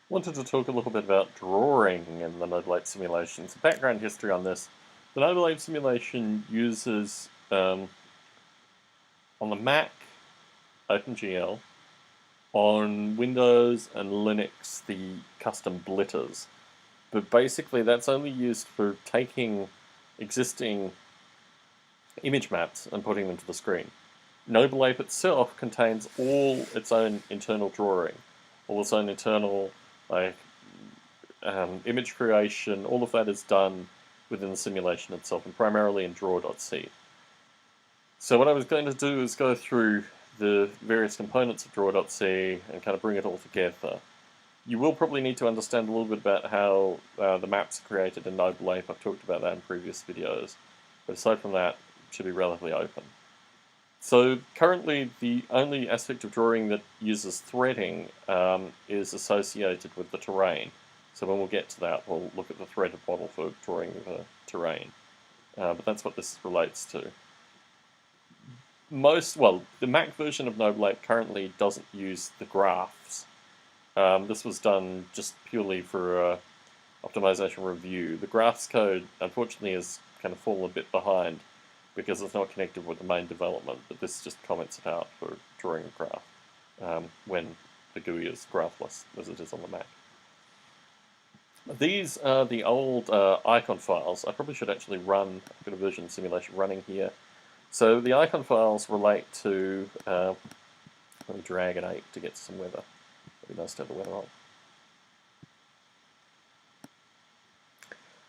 Wanted to talk a little bit about drawing in the Noble Ape Simulation. Some background history on this. The Noble Ape Simulation uses, on the Mac, OpenGL, on Windows and Linux, the custom blitters. But basically that's only used for taking existing image maps and putting them to the screen. Noble Ape itself contains all its own internal drawing, all its own internal image creation. All of that is done within the simulation itself, and primarily in draw.c. So what I was going to do is go through the various components of draw.c and kind of bring it all together. You will probably need to understand a little bit about how the maps are created in Noble Ape. I've talked about that in previous videos, but aside from that, it should be relatively open. So currently the only aspect of drawing that uses threading is associated with the terrain. So when we'll get to that, we'll look at the threaded model for drawing the terrain. But that's what this relates to. The Mac version of Noble Ape currently doesn't use the graphs. This was done just purely for optimization review. The graphs code, unfortunately, has kind of fallen a bit behind because it's not connected with the main development, but this just comments it out for drawing a graph when the GUI is graphless, as it is on the Mac. These are the old icon files. I probably should actually run, I've got a version simulation running here. So the icon files relate to, let me drag an ape to get to some weather. It'd be nice to have the weather on.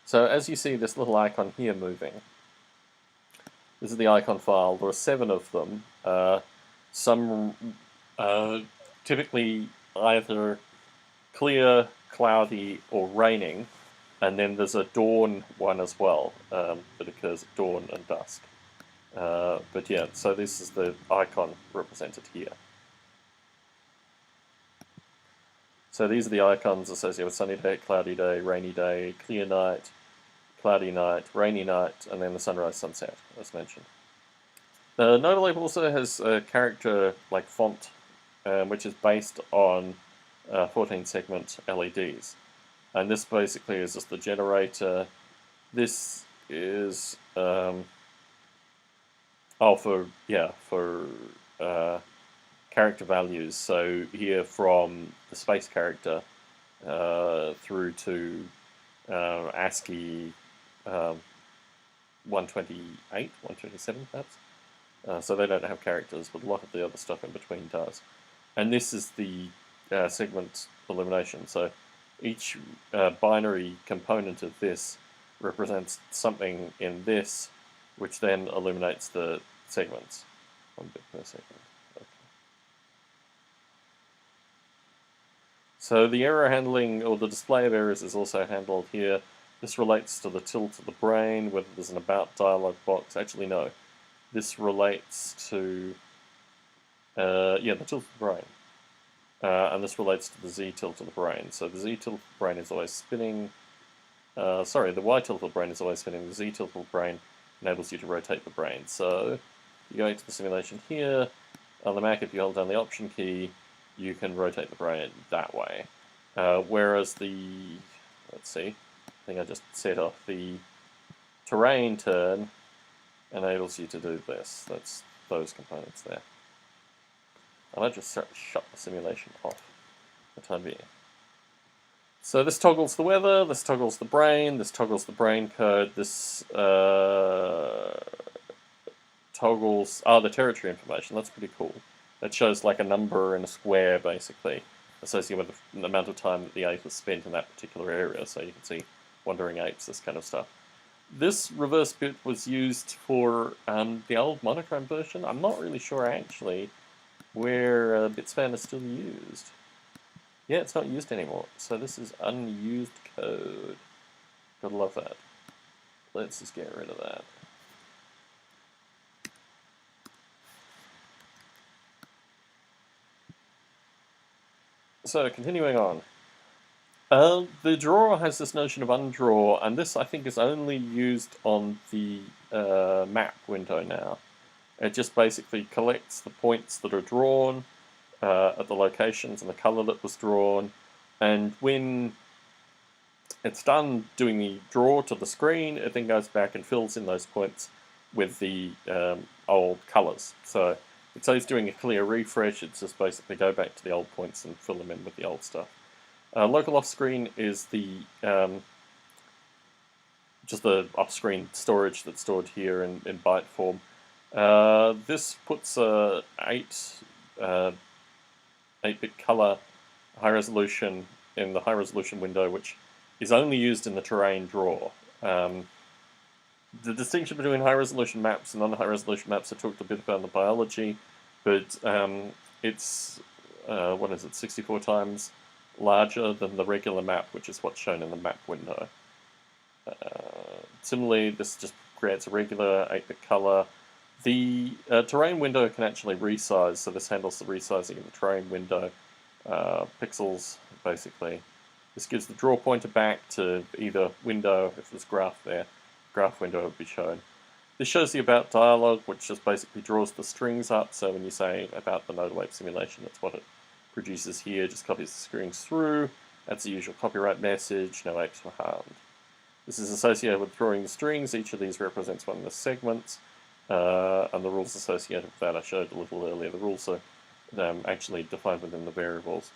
So as you see this little icon here moving, this is the icon file. There are 7 of them. Some typically either clear, cloudy, or raining, and then there's a dawn one as well that occurs at dawn and dusk. But yeah, so this is the icon represented here. So these are the icons associated with sunny day, cloudy day, rainy day, clear night, cloudy night, rainy night, and then the sunrise, sunset, as mentioned. Noble Ape also has a character like font, which is based on 14-segment LEDs. And this basically is just the generator. This is for character values. So here from the space character through to ASCII 128, 127 perhaps. So they don't have characters, but a lot of the other stuff in between does. And this is the segment illumination. So each binary component of this represents something in this, which then illuminates the segments. 1 bit per second. Okay. So the error handling, or the display of errors, is also handled here. This relates to the tilt of the brain, whether there's an about dialog box. Actually, no. This relates to, the tilt of the brain. And this relates to the Z tilt of the brain. So the Z tilt of the brain is always spinning. The Y tilt of the brain is always spinning. The Z tilt of the brain enables you to rotate the brain. So you go into the simulation here. On the Mac, if you hold down the Option key, you can rotate the brain that way. Whereas let's see, I think I just set off the terrain turn enables you to do this. That's those components there. And I just shut the simulation off for the time being. So this toggles the weather, this toggles the brain, this toggles the brain code, this toggles the territory information. That's pretty cool. That shows like a number and a square basically associated with the amount of time that the ape has spent in that particular area. So you can see wandering apes, this kind of stuff. This reverse bit was used for the old monochrome version. I'm not really sure actually where bitspan is still used. Yeah, it's not used anymore. So this is unused code. Gotta love that. Let's just get rid of that. So continuing on. The drawer has this notion of undraw, and this I think is only used on the map window now. It just basically collects the points that are drawn at the locations and the color that was drawn, And when it's done doing the draw to the screen, it then goes back and fills in those points with the old colors. So it's always doing a clear refresh. It's just basically go back to the old points and fill them in with the old stuff. Local off-screen is the just the off-screen storage that's stored here in byte form. This puts a 8-bit color high resolution in the high resolution window, which is only used in the terrain draw. The distinction between high resolution maps and non-high resolution maps, I talked a bit about in the biology, but it's, 64 times larger than the regular map, which is what's shown in the map window. Similarly, this just creates a regular 8-bit color. The terrain window can actually resize, so this handles the resizing of the terrain window pixels, basically. This gives the draw pointer back to either window. If there's graph there, graph window would be shown. This shows the about dialog, which just basically draws the strings up. So when you say about the Noble Ape Simulation, that's what it produces here. Just copies the strings through. That's the usual copyright message. No apes were harmed. This is associated with drawing the strings. Each of these represents one of the segments. And the rules associated with that I showed a little earlier. The rules are actually defined within the variables.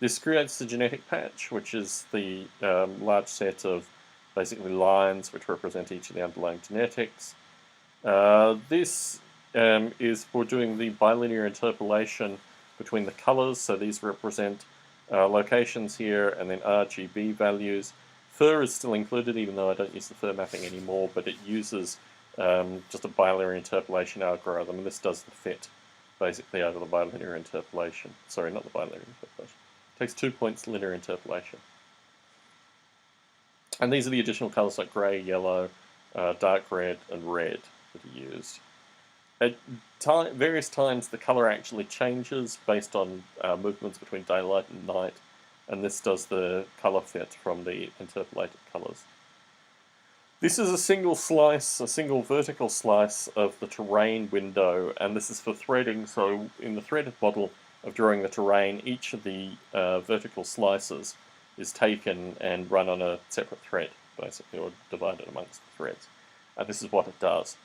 This creates the genetic patch, which is the large set of basically lines which represent each of the underlying genetics. This is for doing the bilinear interpolation between the colors. So these represent locations here and then RGB values. Fur is still included, even though I don't use the fur mapping anymore, but it uses just a bilinear interpolation algorithm, and this does the fit basically over the bilinear interpolation. Sorry, not the bilinear interpolation. It takes 2 points linear interpolation. And these are the additional colors like grey, yellow, dark red, and red that are used. At various times, the color actually changes based on movements between daylight and night, and this does the color fit from the interpolated colors. This is a single slice, a single vertical slice of the terrain window, and this is for threading. So in the threaded model of drawing the terrain, each of the vertical slices is taken and run on a separate thread, basically, or divided amongst the threads. And this is what it does.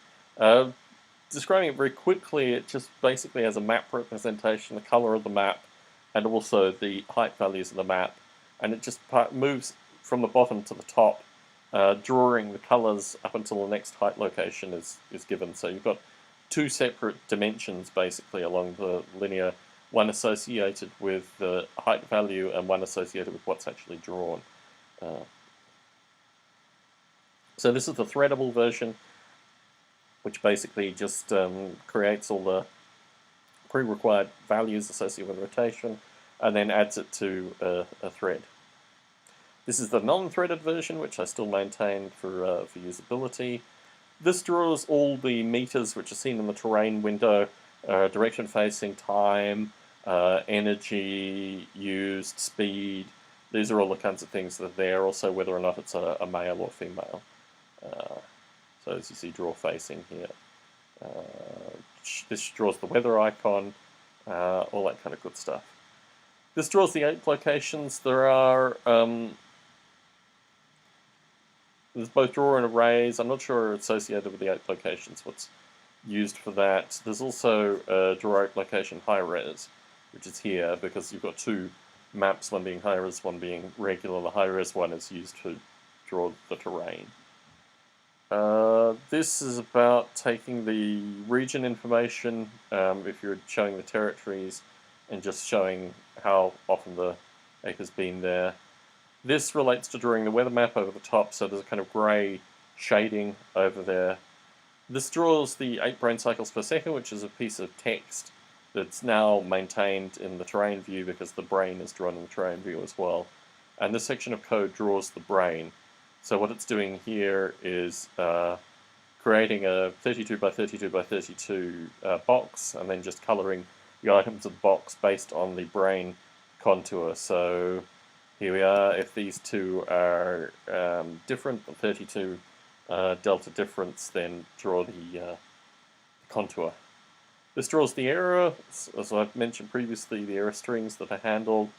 Describing it very quickly, it just basically has a map representation, the color of the map, and also the height values of the map, and it just moves from the bottom to the top, drawing the colors up until the next height location is given. So you've got two separate dimensions basically along the linear, one associated with the height value and one associated with what's actually drawn. So this is the threadable version, which basically just creates all the pre-required values associated with rotation and then adds it to a thread. This is the non-threaded version, which I still maintain for usability. This draws all the meters which are seen in the terrain window, direction facing, time, energy used, speed. These are all the kinds of things that are there, also whether or not it's a male or female. So as you see, draw facing here. This draws the weather icon, all that kind of good stuff. This draws the 8 locations. There are there's both draw and arrays. I'm not sure associated with the 8 locations what's used for that. There's also a draw 8 location high res, which is here because you've got 2 maps, one being high res, one being regular. The high res one is used to draw the terrain. This is about taking the region information, if you're showing the territories, and just showing how often the ape has been there. This relates to drawing the weather map over the top, so there's a kind of grey shading over there. This draws the 8 brain cycles per second, which is a piece of text that's now maintained in the terrain view because the brain is drawn in the terrain view as well. And this section of code draws the brain. So what it's doing here is creating a 32 by 32 by 32 box, and then just colouring the items of the box based on the brain contour. So here we are. If these two are different, the 32 delta difference, then draw the contour. This draws the error. As I've mentioned previously, the error strings that are handled.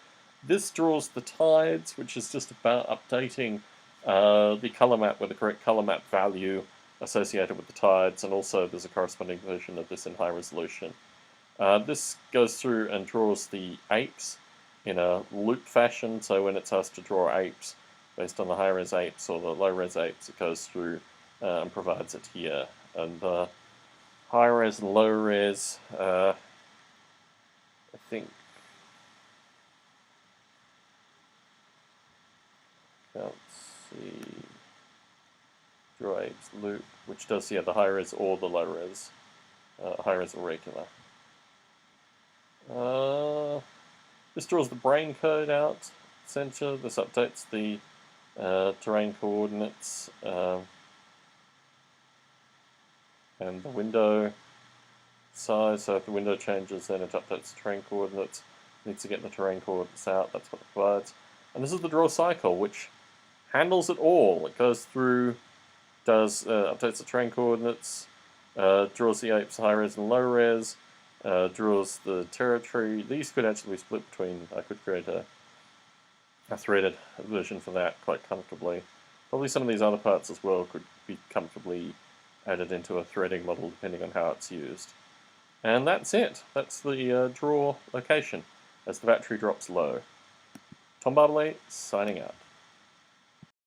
This draws the tides, which is just about updating the color map with the correct color map value associated with the tides, and also there's a corresponding version of this in high resolution. This goes through and draws the apes in a loop fashion, so when it's asked to draw apes based on the high-res apes or the low-res apes, it goes through and provides it here. And high-res and low-res, I think, can't see, draw apes loop, which does, the high-res or the low-res, high-res or regular. This draws the brain code out, center. This updates the terrain coordinates and the window size. So if the window changes, then it updates the terrain coordinates. It needs to get the terrain coordinates out. That's what it provides. And this is the draw cycle, which handles it all. It goes through, does updates the terrain coordinates, draws the apes high res and low res. Draws the territory. These could actually be split between, I could create a threaded version for that quite comfortably. Probably some of these other parts as well could be comfortably added into a threading model depending on how it's used. And that's it. That's the draw location as the battery drops low. Tom Bartley signing out.